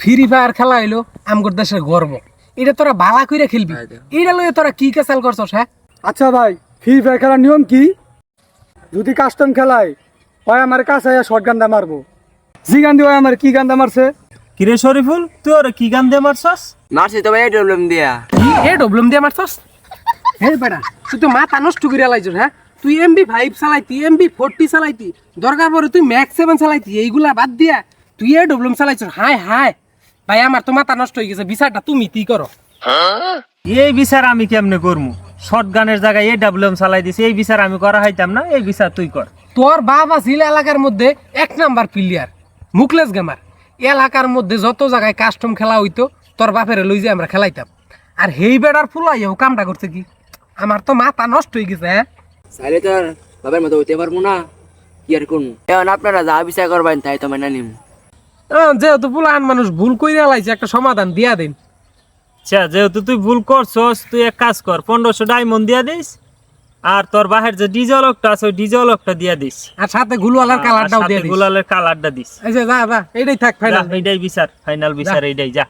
Free fire খেলা হইলো আমগর দেশের গর্ব। এটা তোরা বালা কইরা খেলবি, এটা লইয়া তোরা কি কেসাল করছস? হ্যাঁ আচ্ছা ভাই, ফ্রি ফায়ার খেলার নিয়ম কি? যদি কাস্টম খেলায় হয় আমার কাছে শর্ট গান মারবো, জি গান দিয়ে আমার কি গান মারছে? কিরে শরীফুল, তুই ওরে কি গান দিয়ে মারছস? মারছি তো ভাই ডবলম দিয়া। কি এ ডবলম দিয়া মারছস? হে বেটা তুই তো মাথা নষ্ট কইরা লাইছস। হ্যাঁ তুই MB5 চালাইতি, MB40 চালাইতি, দরকার পড়ে তুই ম্যাক্স 7 চালাইতি, এইগুলা বাদ দিয়া তুই এ ডবলম চালাইছস। হায় হায় ভাই, আমার তো মাথা নষ্ট হয়ে গেছে। বিচারটা তুমি কি করো? এই বিচার আমি কেমনে করমু? শর্ট গানের জায়গায় AWM চালাই দিছি, এই বিচার আমি করা হইতাম না। এই বিচার তুই কর। তোর বাবা ছিল এলাকার মধ্যে 1 নাম্বার প্লেয়ার, মুকলেশ গেমার। এলাকার মধ্যে যত জায়গায় কাস্টম খেলা হইতো তোর বাপের লই যে আমরা খেলাইতাম। আর হেই বেড়ার ফুলাইও কামটা করছে কি? আমার তো মাথা নষ্ট হয়ে গেছে। হ্যাঁ চাইলে তো আর বাবার মতো হইতে পারবো না, কি আর করবো? এখন আপনারা যা বিচার করবেন তাই তো মেনে নিম। যেহেতু পুলান মানুষ ভুল কইরা লাইছে, একটা সমাধান দিয়া দিন। আচ্ছা, যেহেতু তুই ভুল করছস, তুই এক কাজ কর, 1500 ডায়মন্ড দিয়া দিস। আর তোর বাহির যে ডিজলকটা আছে ওই ডিজলকটা দিয়া দিস। আর সাথে গুলওয়ালার কালারটাও দিয়া দিস। গুলালের কালারটা দিস। এই যে যা যা, এইটাই থাক ফাইনাল। এইটাই বিচার, ফাইনাল বিচার এইটাই, যা।